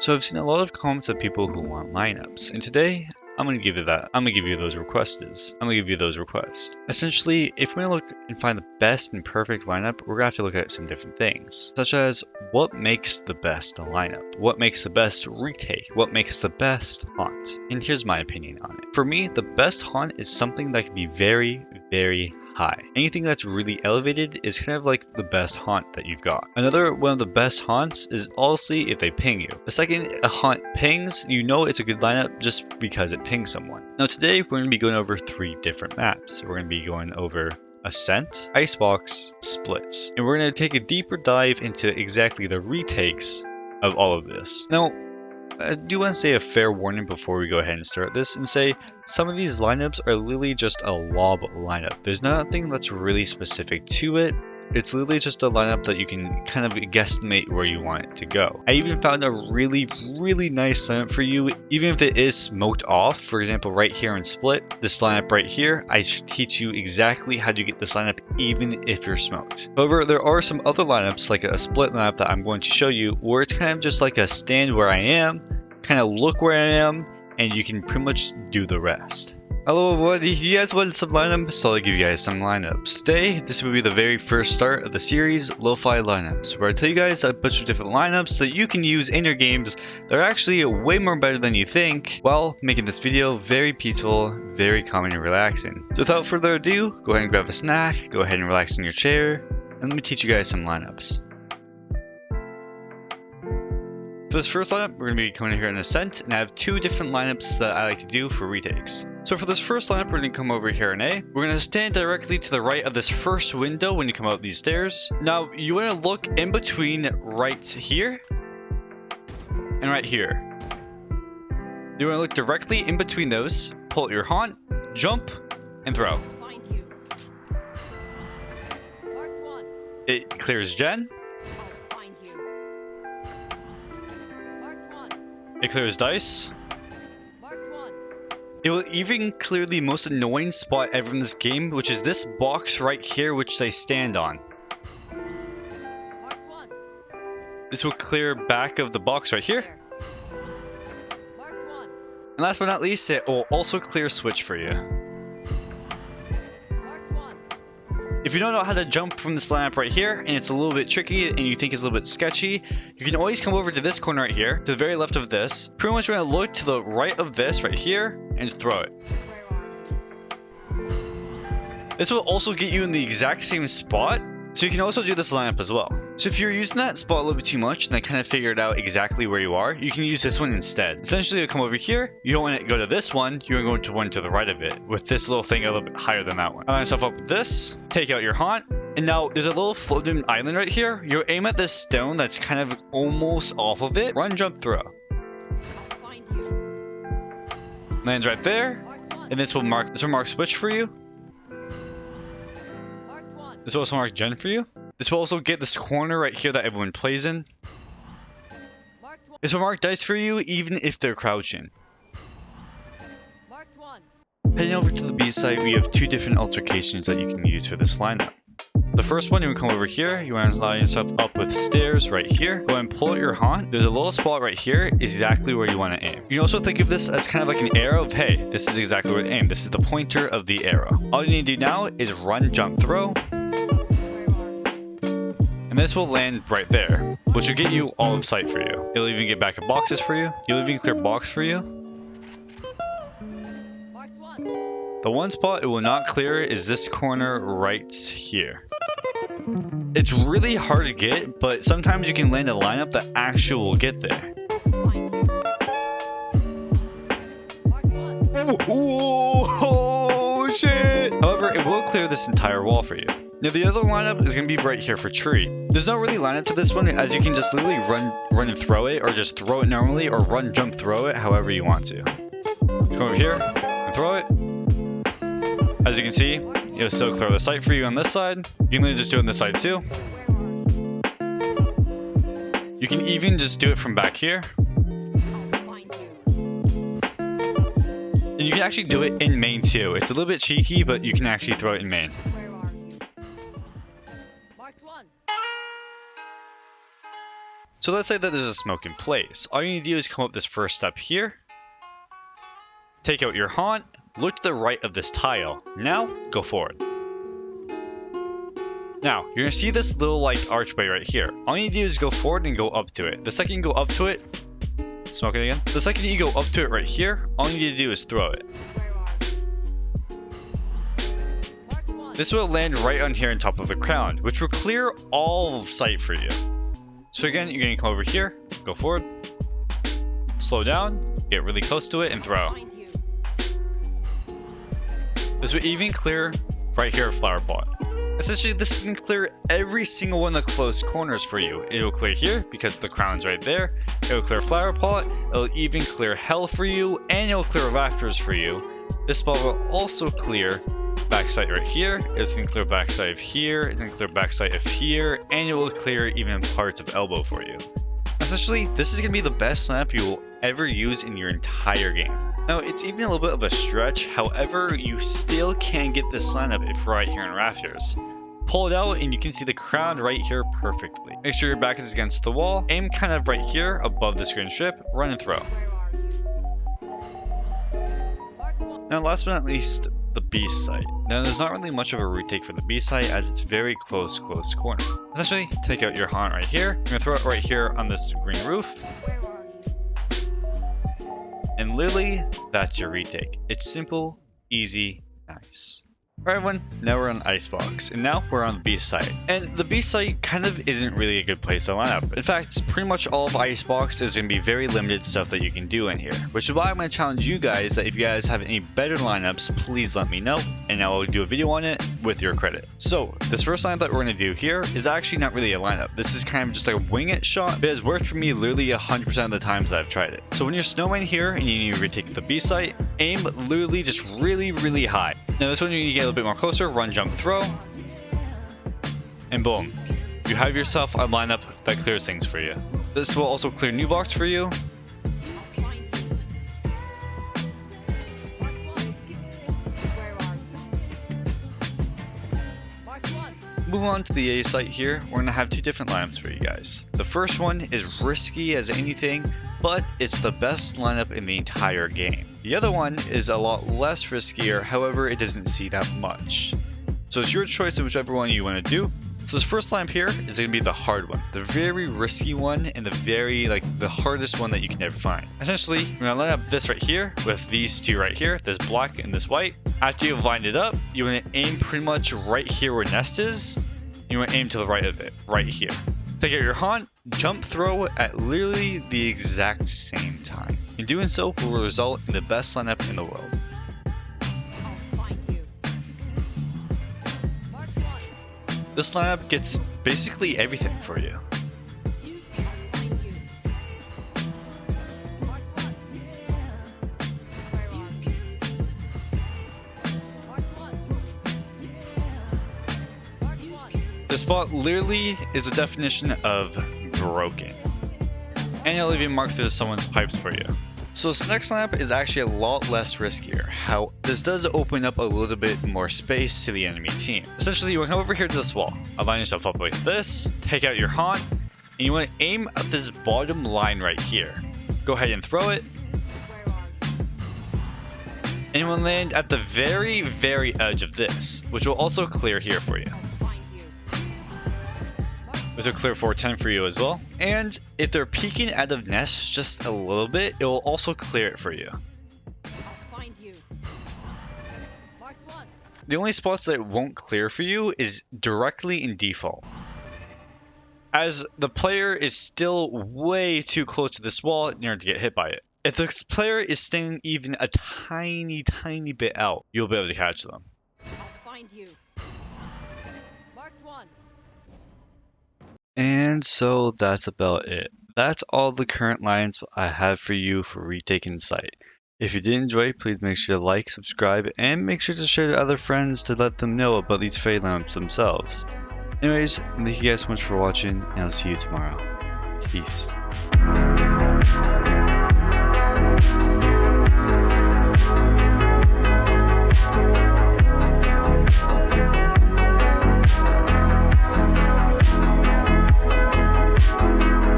So I've seen a lot of comments of people who want lineups, and today I'm gonna give you that. I'm gonna give you those requests. Essentially, if we're gonna look and find the best and perfect lineup, we're gonna have to look at some different things, such as what makes the best lineup, what makes the best retake, what makes the best haunt. And here's my opinion on it. For me, the best haunt is something that can be very, very high. Anything that's really elevated is kind of like the best haunt that you've got. Another one of the best haunts is honestly if they ping you. The second a haunt pings, you know it's a good lineup just because it pings someone. Now today we're going to be going over 3 different maps. We're going to be going over Ascent, Icebox, Splits, and we're going to take a deeper dive into exactly the retakes of all of this. Now, I do want to say a fair warning before we go ahead and start this and say some of these lineups are literally just a lob lineup. There's nothing that's really specific to it. It's literally just a lineup that you can kind of guesstimate where you want it to go. I even found a really, really nice lineup for you, even if it is smoked off. For example, right here in Split, this lineup right here, I teach you exactly how to get this lineup even if you're smoked. However, there are some other lineups like a Split lineup that I'm going to show you where it's kind of just like a stand where I am, kind of look where I am, and you can pretty much do the rest. Hello everybody, you guys wanted some lineups, so I'll give you guys some lineups. Today, this will be the very first start of the series, Lofi Lineups, where I tell you guys a bunch of different lineups that you can use in your games that are actually way more better than you think, while making this video very peaceful, very calming and relaxing. So without further ado, go ahead and grab a snack, go ahead and relax in your chair, and let me teach you guys some lineups. For this first lineup, we're going to be coming here in Ascent, and I have 2 different lineups that I like to do for retakes. So for this first lineup, we're going to come over here in A. We're going to stand directly to the right of this first window when you come out these stairs. Now, you want to look in between right here and right here. You want to look directly in between those, pull out your haunt, jump, and throw. It clears gen. It clears dice. It will even clear the most annoying spot ever in this game, which is this box right here, which they stand on. This will clear back of the box right here. And last but not least, it will also clear switch for you. If you don't know how to jump from this lineup right here, and it's a little bit tricky, and you think it's a little bit sketchy, you can always come over to this corner right here, to the very left of this. Pretty much we're going to look to the right of this right here, and throw it. This will also get you in the exact same spot, so you can also do this lineup as well. So if you're using that spot a little bit too much, and I kind of figured out exactly where you are, you can use this one instead. Essentially, you'll come over here, you don't want to go to this one, you're going to go to one to the right of it, with this little thing a little bit higher than that one. Line yourself up with this, take out your haunt, and now there's a little floating island right here. You aim at this stone that's kind of almost off of it, run, jump, throw. Lands right there, and this will mark switch for you. This will also mark gen for you. This will also get this corner right here that everyone plays in. This will mark dice for you even if they're crouching. Heading over to the B side, we have 2 different altercations that you can use for this lineup. The first one, you want to come over here, you want to line yourself up with stairs right here. Go ahead and pull out your haunt. There's a little spot right here, exactly where you want to aim. You can also think of this as kind of like an arrow of, hey, this is exactly where to aim. This is the pointer of the arrow. All you need to do now is run, jump, throw. And this will land right there, which will get you all of sight for you. It'll even get back of boxes for you. You'll even clear box for you. The one spot it will not clear is this corner right here. It's really hard to get, but sometimes you can land a lineup that actually will get there. Oh shit! However, it will clear this entire wall for you. Now the other lineup is going to be right here for tree. There's no really lineup to this one, as you can just literally run and throw it, or just throw it normally, or run, jump, throw it, however you want to. Come over here and throw it. As you can see, it'll still clear the sight for you on this side. You can literally just do it on this side too. You can even just do it from back here. And you can actually do it in main too. It's a little bit cheeky, but you can actually throw it in main. So let's say that there's a smoke in place. All you need to do is come up this first step here, take out your haunt, look to the right of this tile. Now, go forward. Now, you're gonna see this little like archway right here. All you need to do is go forward and go up to it. The second you go up to it, smoke it again. The second you go up to it right here, all you need to do is throw it. This will land right on here on top of the crown, which will clear all of sight for you. So again, you're gonna come over here, go forward, slow down, get really close to it, and throw. This will even clear right here flower pot. Essentially, this is going to clear every single one of the closed corners for you. It will clear here because the crown's right there. It will clear flower pot. It will even clear hell for you, and it will clear rafters for you. This spot will also clear backside right here. It's going to clear backside of here. It's going to clear backside of here, and it will clear even parts of elbow for you. Essentially, this is going to be the best lineup you will ever use in your entire game. Now, it's even a little bit of a stretch, however, you still can get this lineup if right here in rafters. Pull it out and you can see the crown right here perfectly. Make sure your back is against the wall, aim kind of right here above the screen strip, run and throw. Now last but not least, the B site. Now there's not really much of a retake for the B site as it's very close corner. Essentially, take out your haunt right here, you're gonna throw it right here on this green roof. And literally, that's your retake. It's simple, easy, nice. Alright everyone, now we're on Icebox, and now we're on the B site. And the B site kind of isn't really a good place to line up. In fact, pretty much all of Icebox is going to be very limited stuff that you can do in here. Which is why I'm going to challenge you guys that if you guys have any better lineups, please let me know, and I'll do a video on it with your credit. So, this first lineup that we're going to do here is actually not really a lineup. This is kind of just like a wing it shot, but it's worked for me literally 100% of the times that I've tried it. So when you're snowman here and you need to retake the B site, aim literally just really high. Now this one you need to get a little bit more closer, run, jump, throw, and boom. You have yourself a lineup that clears things for you. This will also clear new box for you. Moving on to the A site here, we're going to have two different lineups for you guys. The first one is risky as anything, but it's the best lineup in the entire game. The other one is a lot less riskier, however it doesn't see that much. So it's your choice of whichever one you want to do. So this first lineup here is going to be the hard one, the very risky one, and the hardest one that you can ever find. Essentially, you're going to line up this right here with these two right here, this black and this white. After you've lined it up, you want to aim pretty much right here where nest is. You want to aim to the right of it, right here. Take out your haunt, jump throw at literally the exact same time. In doing so will result in the best lineup in the world. This lineup gets basically everything for you. This spot literally is the definition of broken. And it'll even mark through someone's pipes for you. So this next lineup is actually a lot less riskier. How this does open up a little bit more space to the enemy team. Essentially, you want to come over here to this wall, align yourself up like this, take out your haunt, and you want to aim at this bottom line right here. Go ahead and throw it. And you want to land at the very edge of this, which will also clear here for you. Which will clear 410 for you as well. And if they're peeking out of nest just a little bit, it will also clear it for you. The only spots that it won't clear for you is directly in default, as the player is still way too close to this wall in order to get hit by it. If the player is staying even a tiny bit out, you'll be able to catch them. I'll find you. Marked one. And so that's about it. That's all the current lines I have for you for retaking site. If you did enjoy, please make sure to like, subscribe, and make sure to share to other friends to let them know about these fade lamps themselves. Anyways, thank you guys so much for watching, and I'll see you tomorrow. Peace.